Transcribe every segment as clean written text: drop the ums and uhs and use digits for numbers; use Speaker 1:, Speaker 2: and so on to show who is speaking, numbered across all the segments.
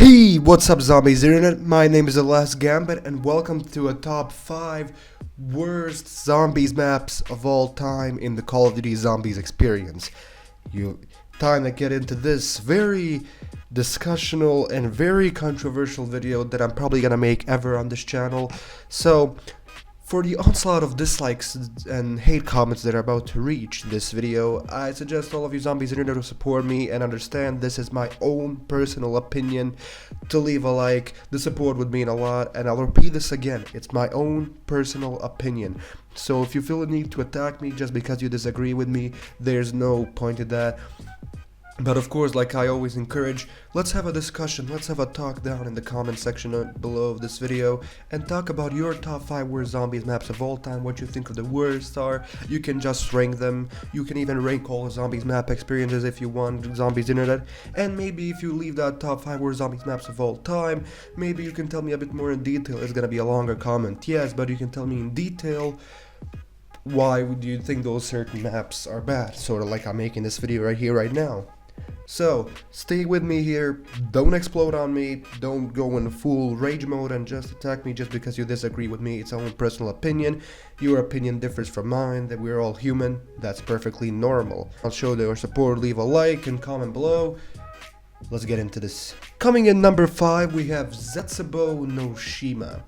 Speaker 1: Hey, what's up zombies internet? My name is the last Gambit and welcome to a top 5 worst zombies maps of all time in the Call of Duty Zombies experience. Time to get into this very discussional and very controversial video that I'm probably gonna make ever on this channel. So, for the onslaught of dislikes and hate comments that are about to reach this video, I suggest all of you zombies internet to support me and understand this is my own personal opinion. To leave a like, the support would mean a lot, and I'll repeat this again, it's my own personal opinion. So if you feel the need to attack me just because you disagree with me, there's no point in that. But of course, like I always encourage, let's have a discussion, let's have a talk down in the comment section below this video and talk about your top 5 worst zombies maps of all time, what you think of the worst are. You can just rank them, you can even rank all the zombies map experiences if you want, zombies internet. And maybe if you leave that top 5 worst zombies maps of all time, maybe you can tell me a bit more in detail. It's gonna be a longer comment, yes, but you can tell me in detail why do you think those certain maps are bad, sort of like I'm making this video right here, right now. So, stay with me here, don't explode on me, don't go in full rage mode and just attack me just because you disagree with me. It's own personal opinion, your opinion differs from mine, that we're all human, that's perfectly normal. I'll show your support, leave a like and comment below. Let's get into this. Coming in number 5, we have Zetsubo no Shima.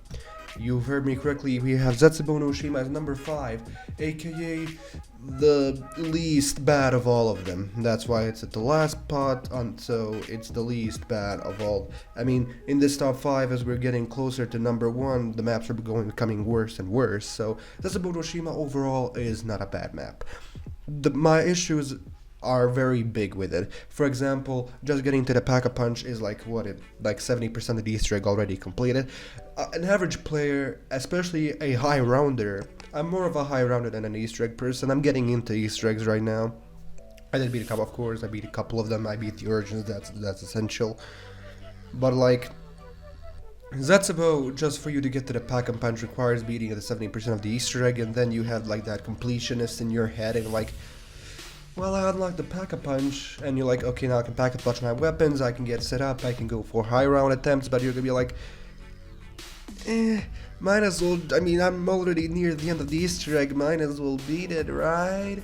Speaker 1: You've heard me correctly, we have Zetsubo no Shima as number 5, aka the least bad of all of them. That's why it's at the last spot, so it's the least bad of all. I mean, in this top 5, as we're getting closer to number 1, the maps are becoming worse and worse, so Zetsubo no Shima overall is not a bad map. My issues are very big with it. For example, just getting to the Pack-a-Punch is like 70% of the Easter egg already completed. An average player, especially a high rounder, I'm more of a high rounder than an Easter egg person. I'm getting into Easter eggs right now. I did beat a couple, of course. I beat a couple of them. I beat the Origins. That's essential. But like Zetsubo, just for you to get to the Pack-a-Punch requires beating the 70% of the Easter egg, and then you have like that completionist in your head and like, well, I unlocked the Pack-a-Punch, and you're like, okay, now I can Pack-a-Punch my weapons, I can get set up, I can go for high round attempts, but you're gonna be like, might as well, I mean, I'm already near the end of the Easter egg, might as well beat it, right?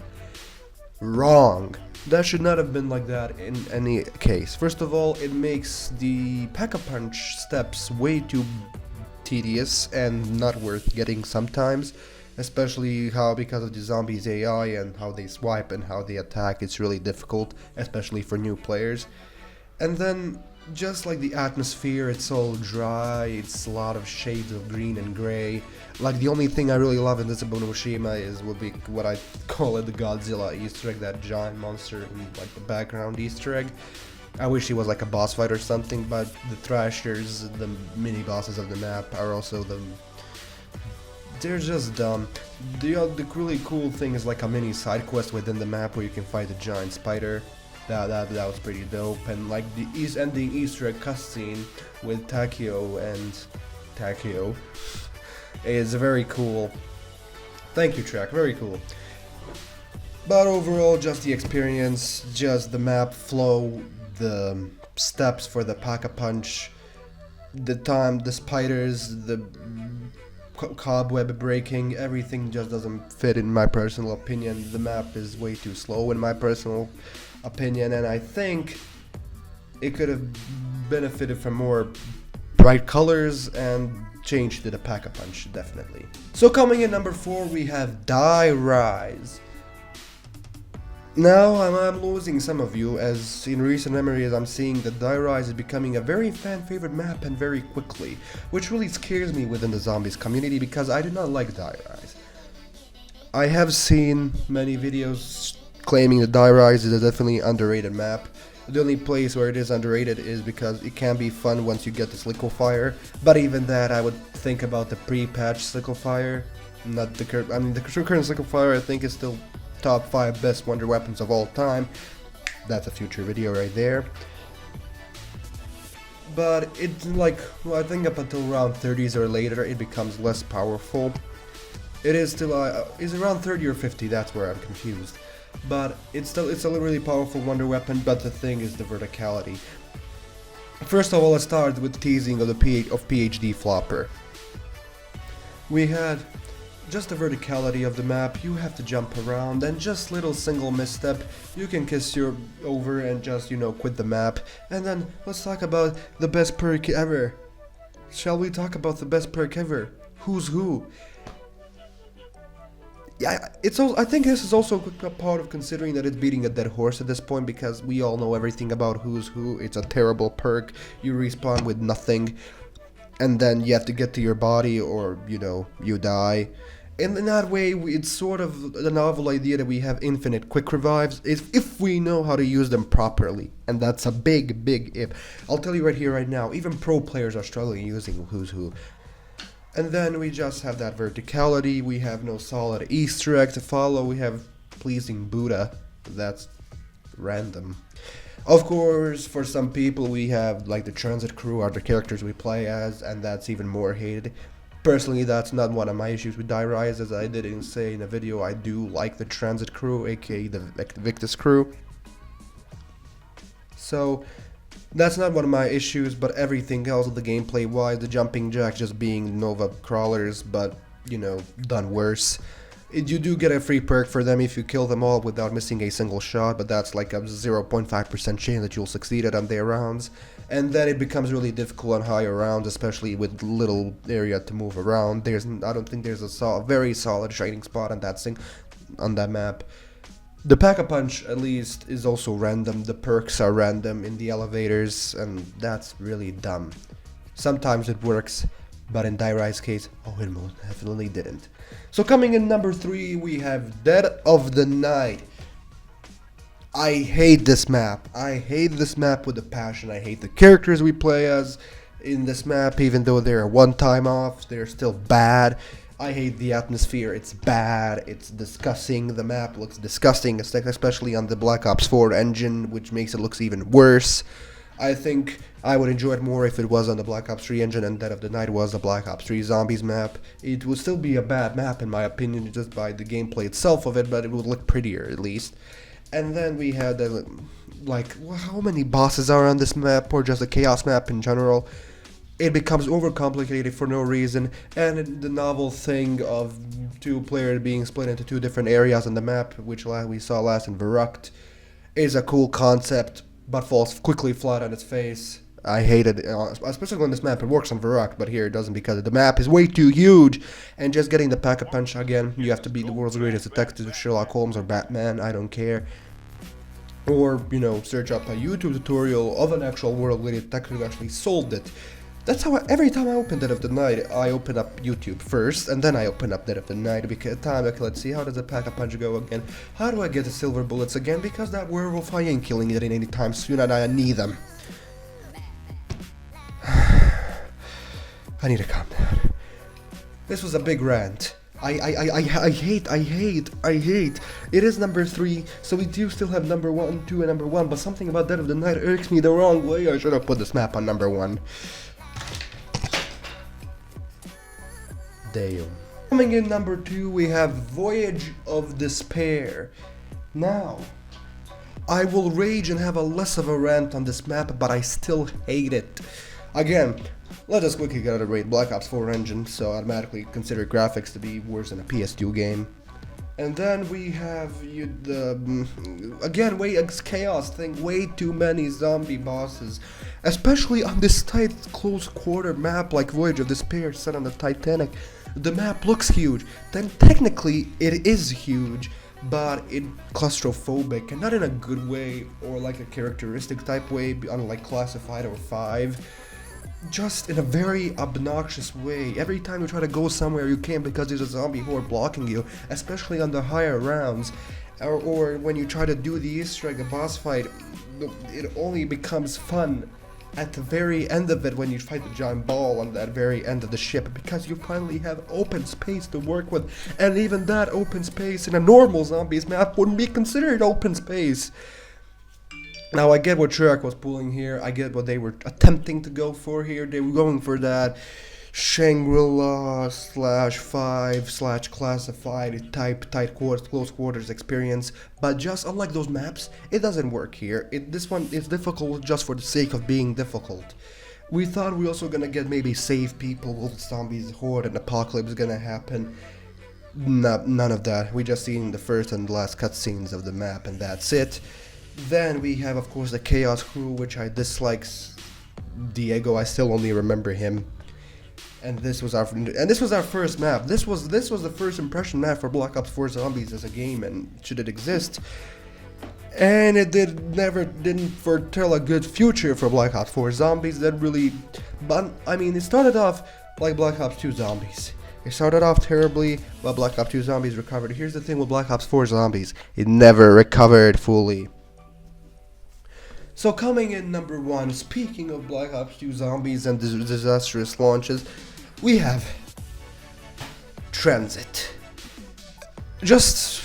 Speaker 1: Wrong. That should not have been like that in any case. First of all, it makes the Pack-a-Punch steps way too tedious and not worth getting sometimes. Especially because of the zombies AI and how they swipe and how they attack, it's really difficult, especially for new players. And then, just like the atmosphere, it's all dry, it's a lot of shades of green and gray. Like, the only thing I really love in this Zetsubo no Shima would be what I call it the Godzilla Easter egg, that giant monster in like the background Easter egg. I wish he was like a boss fight or something, but the Thrashers, the mini bosses of the map, are also they're just dumb. The really cool thing is like a mini side quest within the map where you can fight a giant spider. That was pretty dope. And like the ending Easter egg cutscene with Takeo is very cool. Thank you, Track. Very cool. But overall, just the experience, just the map flow, the steps for the Pack-a-Punch, the time, the spiders, the cobweb breaking, everything just doesn't fit in my personal opinion. The map is way too slow in my personal opinion, and I think it could have benefited from more bright colors and change to the Pack-a-Punch, definitely. So coming in number 4, we have Die Rise. Now I'm losing some of you, as in recent memories I'm seeing that Die Rise is becoming a very fan favorite map and very quickly, which really scares me within the zombies community because I do not like Die Rise. I have seen many videos claiming that Die Rise is a definitely underrated map. The only place where it is underrated is because it can be fun once you get this liquefier, but even that I would think about the pre-patch liquefier, not the current. I mean, the current liquefier I think is still top 5 best wonder weapons of all time. That's a future video right there. But it's like, well, I think up until round 30s or later it becomes less powerful. It is still is around 30 or 50, that's where I'm confused. But it's still a really powerful wonder weapon, but the thing is the verticality. First of all, let's start with teasing of the PhD flopper. We had just the verticality of the map, you have to jump around, and just little single misstep, you can kiss your over and just, quit the map. And then let's talk about the best perk ever. Shall we talk about the best perk ever? Who's who? Yeah, I think this is also a part of considering that it's beating a dead horse at this point, because we all know everything about who's who. It's a terrible perk. You respawn with nothing, and then you have to get to your body, or you die. And in that way, it's sort of the novel idea that we have infinite quick revives if we know how to use them properly. And that's a big, big if. I'll tell you right here, right now, even pro players are struggling using who's who. And then we just have that verticality, we have no solid Easter egg to follow, we have pleasing Buddha, that's random. Of course, for some people we have like the transit crew are the characters we play as, and that's even more hated. Personally, that's not one of my issues with Die Rise, as I didn't say in the video. I do like the transit crew, aka the Victus crew. So that's not one of my issues, but everything else of the gameplay wise, the jumping jacks just being Nova crawlers, but done worse. You do get a free perk for them if you kill them all without missing a single shot, but that's like a 0.5% chance that you'll succeed at on their rounds. And then it becomes really difficult on higher rounds, especially with little area to move around. I don't think there's a very solid shining spot on that map. The Pack-a-Punch, at least, is also random. The perks are random in the elevators, and that's really dumb. Sometimes it works, but in Die Rise case, it most definitely didn't. So coming in number 3, we have Dead of the Night. I hate this map. I hate this map with a passion. I hate the characters we play as in this map, even though they're a one-time off, they're still bad. I hate the atmosphere, it's bad, it's disgusting, the map looks disgusting, especially on the Black Ops 4 engine, which makes it look even worse. I think I would enjoy it more if it was on the Black Ops 3 engine and Dead of the Night was the Black Ops 3 Zombies map. It would still be a bad map in my opinion, just by the gameplay itself of it, but it would look prettier at least. And then we had, how many bosses are on this map, or just a chaos map in general? It becomes overcomplicated for no reason, and the novel thing of two players being split into two different areas on the map, which we saw last in Verrucht, is a cool concept, but falls quickly flat on its face. I hate it, especially on this map. It works on Verrucht, but here it doesn't because the map is way too huge. And just getting the Pack-a-Punch again, you have to be the world's greatest detective, Sherlock Holmes or Batman, I don't care. Or, search up a YouTube tutorial of an actual world-greatest detective who actually solved it. That's how every time I open Dead of the Night, I open up YouTube first, and then I open up Dead of the Night, because let's see, how does the Pack-a-Punch go again? How do I get the silver bullets again? Because that werewolf, I ain't killing it any time soon, and I need them. I need to calm down. This was a big rant. I hate. It is number 3, so we do still have number 1, 2, and number 1, but something about Dead of the Night irks me the wrong way. I should have put this map on number 1. Damn. Coming in number 2, we have Voyage of Despair. Now, I will rage and have a less of a rant on this map, but I still hate it. Again, let us quickly get out of rate Black Ops 4 engine, so automatically consider graphics to be worse than a PS2 game. And then we have it's chaos thing, way too many zombie bosses. Especially on this tight, close quarter map like Voyage of Despair set on the Titanic. The map looks huge, then technically it is huge, but it's claustrophobic, and not in a good way, or like a characteristic type way, unlike Classified or 5. Just in a very obnoxious way. Every time you try to go somewhere you can't because there's a zombie horde blocking you, especially on the higher rounds. Or when you try to do the Easter egg, the boss fight, it only becomes fun at the very end of it when you fight the giant ball on that very end of the ship, because you finally have open space to work with, and even that open space in a normal zombies map wouldn't be considered open space. Now I get what Treyarch was pulling here, I get what they were attempting to go for here, they were going for that Shangri-La /5 / classified type tight quarters, close quarters experience, but just unlike those maps, it doesn't work here. This one is difficult just for the sake of being difficult. We thought we also gonna get maybe save people, wolf zombies, horde, and apocalypse gonna happen. None of that. We just seen the first and last cutscenes of the map, and that's it. Then we have, of course, the Chaos Crew, which I dislike. Diego, I still only remember him. And this was our first map. This was the first impression map for Black Ops 4 Zombies as a game, and should it exist. And it didn't foretell a good future for Black Ops 4 Zombies. That really, but I mean, it started off like Black Ops 2 Zombies. It started off terribly, but Black Ops 2 Zombies recovered. Here's the thing with Black Ops 4 Zombies: it never recovered fully. So coming in number 1, speaking of Black Ops 2 Zombies and disastrous launches, we have Transit. Just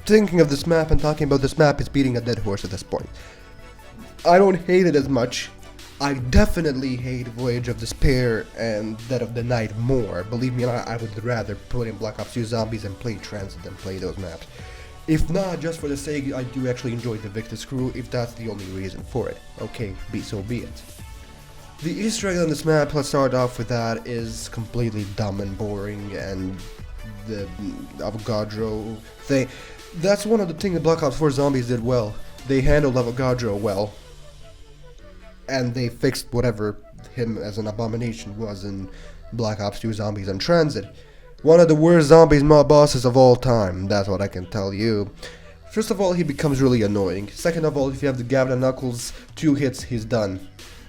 Speaker 1: thinking of this map and talking about this map is beating a dead horse at this point. I don't hate it as much. I definitely hate Voyage of Despair and Dead of the Night more. Believe me, I would rather put in Black Ops 2 Zombies and play Transit than play those maps. If not, just for the sake, I do actually enjoy the Victus Crew, if that's the only reason for it. Okay, so be it. The Easter egg on this map, let's start off with that, is completely dumb and boring, and the Avogadro thing. That's one of the things that Black Ops 4 Zombies did well. They handled Avogadro well. And they fixed whatever him as an abomination was in Black Ops 2 Zombies and Transit. One of the worst zombies mob bosses of all time, that's what I can tell you. First of all, he becomes really annoying. Second of all, if you have the Gambit and Knuckles, 2 hits, he's done.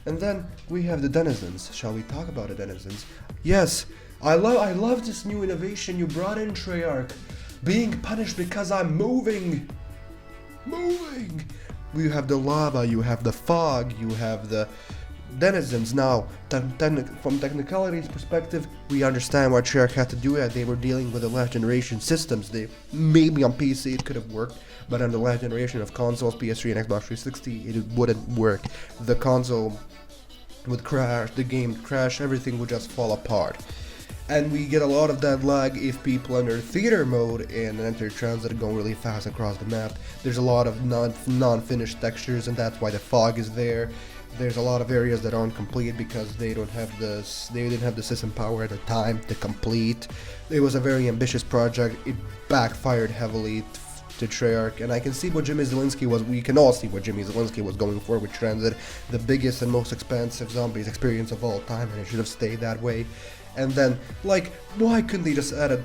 Speaker 1: And then we have the Denizens. Shall we talk about the Denizens? Yes, I love this new innovation you brought in, Treyarch. Being punished because I'm moving. You have the lava, you have the fog, you have the Denizens. Now, from technicality's perspective, we understand why Treyarch had to do that. They were dealing with the last generation systems. Maybe on PC it could have worked, but on the last generation of consoles, PS3 and Xbox 360, it wouldn't work. The console would crash, the game would crash, everything would just fall apart. And we get a lot of that lag if people enter theater mode and enter Transit going really fast across the map. There's a lot of non-finished textures, and that's why the fog is there. There's a lot of areas that aren't complete because they didn't have the system power at the time to complete. It was a very ambitious project. It backfired heavily to Treyarch, and I can see what Jimmy Zielinski was. We can all see what Jimmy Zielinski was going for with Transit, the biggest and most expensive Zombies experience of all time, and it should have stayed that way. And then, like, why couldn't they just add an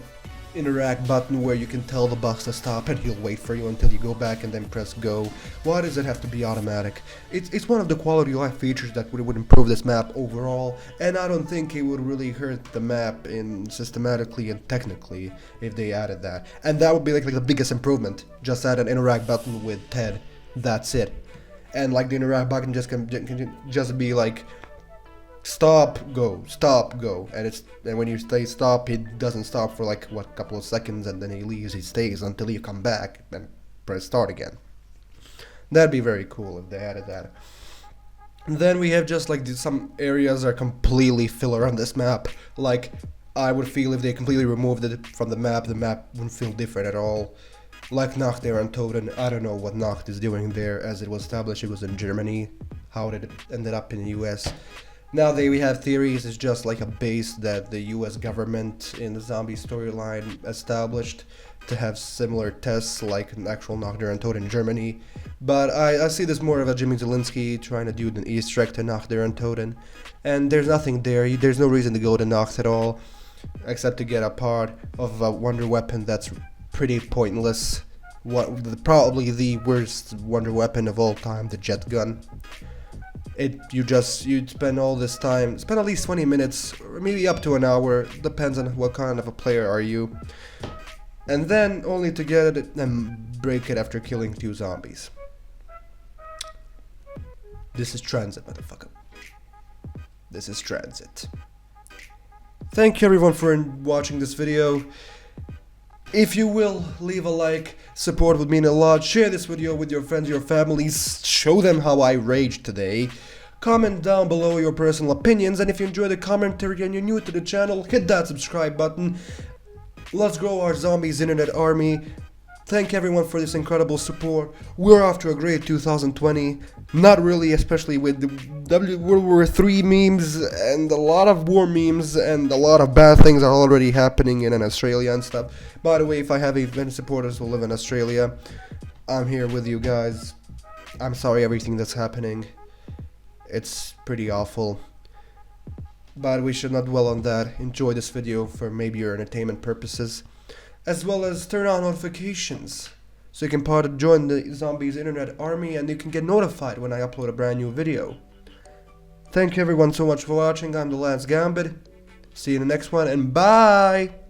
Speaker 1: interact button where you can tell the boss to stop and he'll wait for you until you go back and then press go? Why does it have to be automatic? It's one of the quality of life features that would improve this map overall, and I don't think it would really hurt the map in systematically and technically if they added that. And that would be like the biggest improvement. Just add an interact button with Ted. That's it. And like the interact button can just be like stop, go, and when you say stop, it doesn't stop for like what, couple of seconds, and then he leaves, he stays until you come back and press start again. That'd be very cool if they added that. And then we have just like some areas are completely filler on this map. Like, I would feel if they completely removed it from the map wouldn't feel different at all. Like Nacht there and Toten, I don't know what Nacht is doing there. As it was established, it was in Germany. How did it ended up in the US? Now we have theories, it's just like a base that the US government in the zombie storyline established to have similar tests like an actual Nacht der Untoten in Germany. But I see this more of a Jimmy Zielinski trying to do an Easter egg to Nacht der Untoten. And there's nothing there, there's no reason to go to Nacht at all, except to get a part of a wonder weapon that's pretty pointless. Probably the worst wonder weapon of all time, the jet gun. You'd spend all this time, spend at least 20 minutes, or maybe up to an hour, depends on what kind of a player are you, and then only to get it and break it after killing 2 zombies. This is Transit, motherfucker. This is Transit. Thank you everyone for watching this video. If you will, leave a like, support would mean a lot, share this video with your friends, your families, show them how I raged today. Comment down below your personal opinions, and if you enjoy the commentary and you're new to the channel, hit that subscribe button. Let's grow our zombies internet army. Thank everyone for this incredible support. We're off to a great 2020. Not really, especially with the World War 3 memes and a lot of war memes, and a lot of bad things are already happening in Australia and stuff. By the way, if I have event supporters who live in Australia, I'm here with you guys. I'm sorry everything that's happening. It's pretty awful. But we should not dwell on that. Enjoy this video for maybe your entertainment purposes, as well as turn on notifications so you can join the Zombies Internet Army and you can get notified when I upload a brand new video. Thank you everyone so much for watching. I'm the Last Gambit. See you in the next one, and bye!